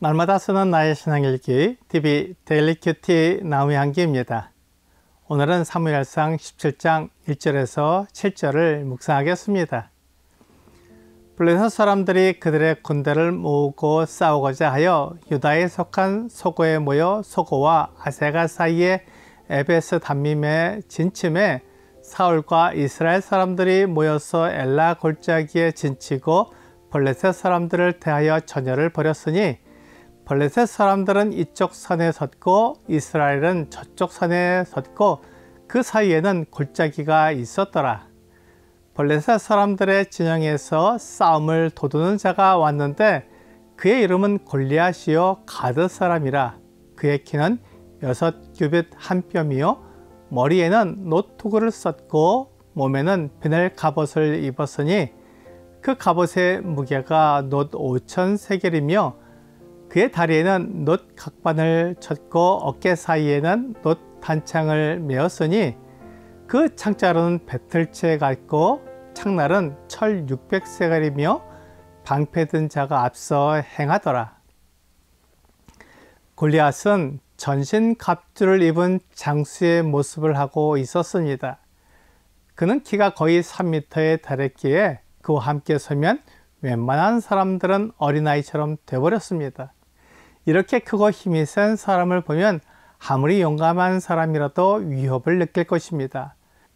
날마다 쓰는 나의 신앙일기 TV 데일리 큐티 나무의 한기입니다. 오늘은 사무엘상 17장 1절에서 7절을 묵상하겠습니다. 블레셋 사람들이 그들의 군대를 모으고 싸우고자 하여 유다에 속한 소고에 모여 소고와 아세가 사이에 에베스 담밈에 진침해 사울과 이스라엘 사람들이 모여서 엘라 골짜기에 진치고 블레셋 사람들을 대하여 전열을 벌였으니 블레셋 사람들은 이쪽 산에 섰고 이스라엘은 저쪽 산에 섰고 그 사이에는 골짜기가 있었더라. 블레셋 사람들의 진영에서 싸움을 도두는 자가 왔는데 그의 이름은 골리앗이요 가드 사람이라. 그의 키는 6규빗 한 뼘이요 머리에는 노투구를 썼고 몸에는 비늘 갑옷을 입었으니 그 갑옷의 무게가 놋 5천 세겔이며 그의 다리에는 놋 각반을 쳤고 어깨 사이에는 놋 단창을 메었으니 그 창자로는 배틀채 같고 창날은 철 600세겔이며 방패든 자가 앞서 행하더라. 골리앗은 전신 갑주를 입은 장수의 모습을 하고 있었습니다. 그는 키가 거의 3m에 달했기에 그와 함께 서면 웬만한 사람들은 어린아이처럼 되어버렸습니다. 이렇게 크고 힘이 센 사람을 보면 아무리 용감한 사람이라도 위협을 느낄 것입니다.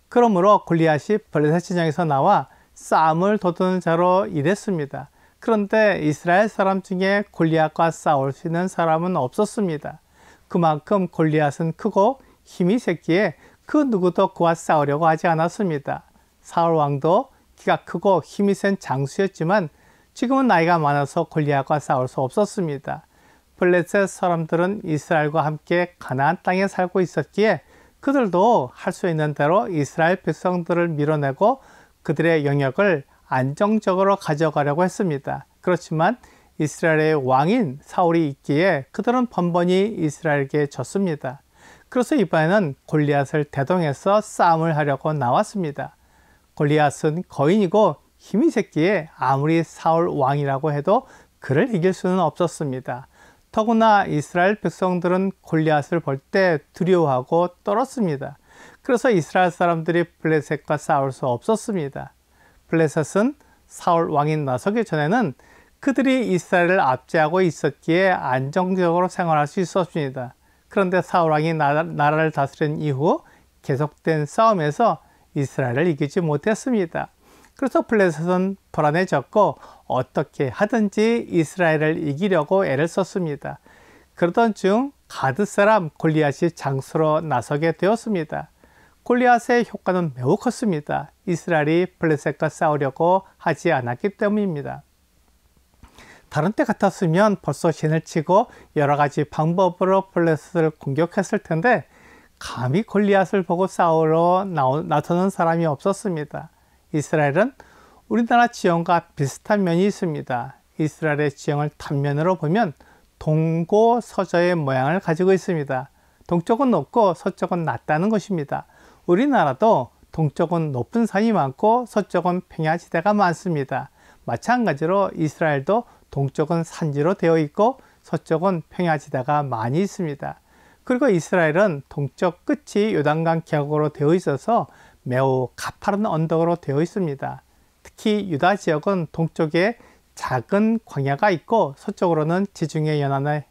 그러므로 골리앗이 블레셋 진영에서 나와 싸움을 도두는 자로 일했습니다. 그런데 이스라엘 사람 중에 골리앗과 싸울 수 있는 사람은 없었습니다. 그만큼 골리앗은 크고 힘이 셌기에 그 누구도 그와 싸우려고 하지 않았습니다. 사울 왕도 키가 크고 힘이 센 장수였지만 지금은 나이가 많아서 골리앗과 싸울 수 없었습니다. 블레셋 사람들은 이스라엘과 함께 가나안 땅에 살고 있었기에 그들도 할 수 있는 대로 이스라엘 백성들을 밀어내고 그들의 영역을 안정적으로 가져가려고 했습니다. 그렇지만 이스라엘의 왕인 사울이 있기에 그들은 번번이 이스라엘에게 졌습니다. 그래서 이번에는 골리앗을 대동해서 싸움을 하려고 나왔습니다. 골리앗은 거인이고 힘이 셌기에 아무리 사울 왕이라고 해도 그를 이길 수는 없었습니다. 더구나 이스라엘 백성들은 골리앗을 볼 때 두려워하고 떨었습니다. 그래서 이스라엘 사람들이 블레셋과 싸울 수 없었습니다. 블레셋은 사울 왕이 나서기 전에는 그들이 이스라엘을 압제하고 있었기에 안정적으로 생활할 수 있었습니다. 그런데 사울 왕이 나라를 다스린 이후 계속된 싸움에서 이스라엘을 이기지 못했습니다. 그래서 블레셋은 불안해졌고 어떻게 하든지 이스라엘을 이기려고 애를 썼습니다. 그러던 중 가드 사람 골리앗이 장수로 나서게 되었습니다. 골리앗의 효과는 매우 컸습니다. 이스라엘이 블레셋과 싸우려고 하지 않았기 때문입니다. 다른 때 같았으면 벌써 신을 치고 여러 가지 방법으로 블레셋을 공격했을 텐데 감히 골리앗을 보고 싸우러 나서는 사람이 없었습니다. 이스라엘은 우리나라 지형과 비슷한 면이 있습니다. 이스라엘의 지형을 단면으로 보면 동고서저의 모양을 가지고 있습니다. 동쪽은 높고 서쪽은 낮다는 것입니다. 우리나라도 동쪽은 높은 산이 많고 서쪽은 평야지대가 많습니다. 마찬가지로 이스라엘도 동쪽은 산지로 되어 있고 서쪽은 평야지대가 많이 있습니다. 그리고 이스라엘은 동쪽 끝이 요단강 계곡으로 되어 있어서 매우 가파른 언덕으로 되어 있습니다. 특히 유다 지역은 동쪽에 작은 광야가 있고 서쪽으로는 지중해 연안의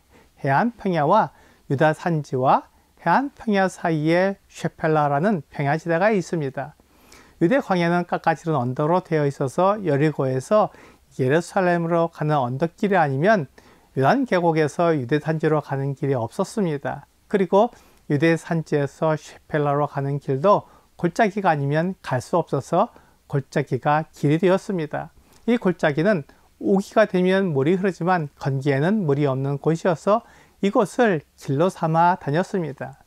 해안 평야와 유다 산지와 해안 평야 사이에 쉐펠라라는 평야지대가 있습니다. 유대 광야는 깎아지른 언덕으로 되어 있어서 여리고에서 예루살렘으로 가는 언덕길이 아니면 요단 계곡에서 유대 산지로 가는 길이 없었습니다. 그리고 유대 산지에서 쉐펠라로 가는 길도 골짜기가 아니면 갈 수 없어서 골짜기가 길이 되었습니다. 이 골짜기는 우기가 되면 물이 흐르지만 건기에는 물이 없는 곳이어서 이곳을 길로 삼아 다녔습니다.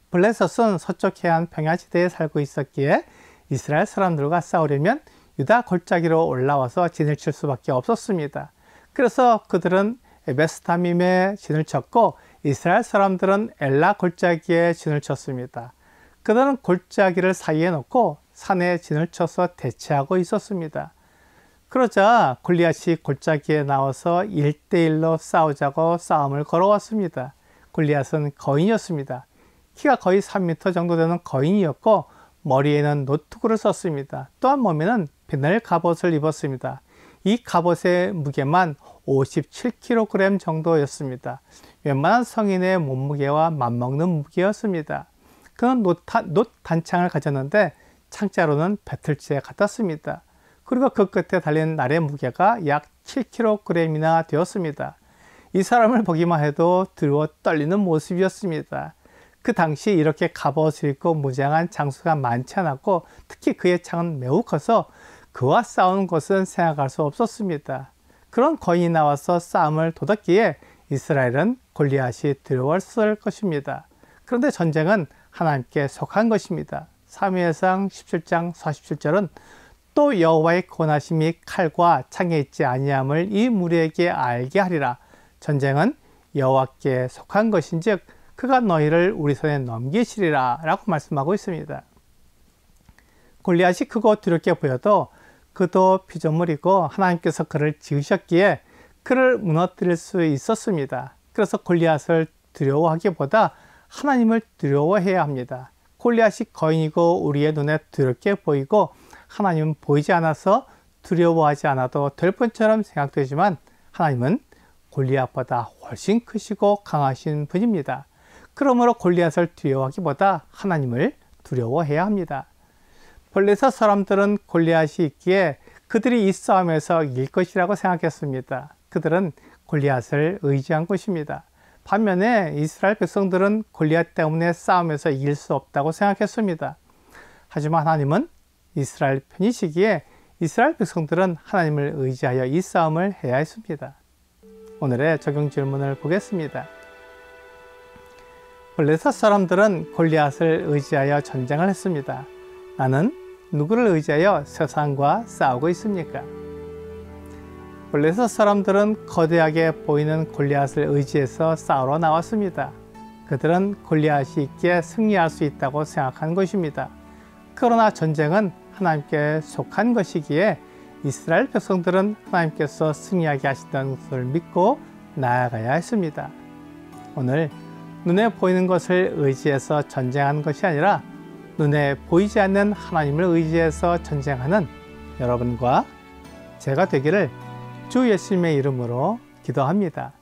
블레셋은 서쪽 해안 평야지대에 살고 있었기에 이스라엘 사람들과 싸우려면 유다 골짜기로 올라와서 진을 칠 수밖에 없었습니다. 그래서 그들은 에베스다밈에 진을 쳤고 이스라엘 사람들은 엘라 골짜기에 진을 쳤습니다. 그들은 골짜기를 사이에 놓고 산에 진을 쳐서 대치하고 있었습니다. 그러자 골리앗이 골짜기에 나와서 1대1로 싸우자고 싸움을 걸어왔습니다. 골리앗은 거인이었습니다. 키가 거의 3m 정도 되는 거인이었고 머리에는 노트구를 썼습니다. 또한 몸에는 비늘 갑옷을 입었습니다. 이 갑옷의 무게만 57kg 정도였습니다. 웬만한 성인의 몸무게와 맞먹는 무게였습니다. 그는 놋 단창을 가졌는데 창자로는 배틀째 같았습니다. 그리고 그 끝에 달린 날의 무게가 약 7kg이나 되었습니다. 이 사람을 보기만 해도 두려워 떨리는 모습이었습니다. 그 당시 이렇게 갑옷을 입고 무장한 장수가 많지 않았고 특히 그의 창은 매우 커서 그와 싸우는 것은 생각할 수 없었습니다. 그런 거인이 나와서 싸움을 도닫기에 이스라엘은 골리앗이 두려웠을 것입니다. 그런데 전쟁은 하나님께 속한 것입니다. 사무엘상 17장 47절은 또 여호와의 권하심이 칼과 창에 있지 아니함을 이 무리에게 알게 하리라. 전쟁은 여호와께 속한 것인즉 그가 너희를 우리 손에 넘기시리라 라고 말씀하고 있습니다. 골리앗이 크고 두렵게 보여도 그도 피조물이고 하나님께서 그를 지으셨기에 그를 무너뜨릴 수 있었습니다. 그래서 골리앗을 두려워하기보다 하나님을 두려워해야 합니다. 골리앗이 거인이고 우리의 눈에 두렵게 보이고 하나님은 보이지 않아서 두려워하지 않아도 될 뿐처럼 생각되지만 하나님은 골리앗보다 훨씬 크시고 강하신 분입니다. 그러므로 골리앗을 두려워하기보다 하나님을 두려워해야 합니다. 블레셋 사람들은 골리앗이 있기에 그들이 이 싸움에서 이길 것이라고 생각했습니다. 그들은 골리앗을 의지한 것입니다. 반면에 이스라엘 백성들은 골리앗 때문에 싸움에서 이길 수 없다고 생각했습니다. 하지만 하나님은 이스라엘 편이시기에 이스라엘 백성들은 하나님을 의지하여 이 싸움을 해야 했습니다. 오늘의 적용 질문을 보겠습니다. 블레셋 사람들은 골리앗을 의지하여 전쟁을 했습니다. 나는 누구를 의지하여 세상과 싸우고 있습니까? 블레셋 사람들은 거대하게 보이는 골리앗을 의지해서 싸우러 나왔습니다. 그들은 골리앗이 있기에 승리할 수 있다고 생각한 것입니다. 그러나 전쟁은 하나님께 속한 것이기에 이스라엘 백성들은 하나님께서 승리하게 하신다는 것을 믿고 나아가야 했습니다. 오늘 눈에 보이는 것을 의지해서 전쟁하는 것이 아니라 눈에 보이지 않는 하나님을 의지해서 전쟁하는 여러분과 제가 되기를 주 예수님의 이름으로 기도합니다.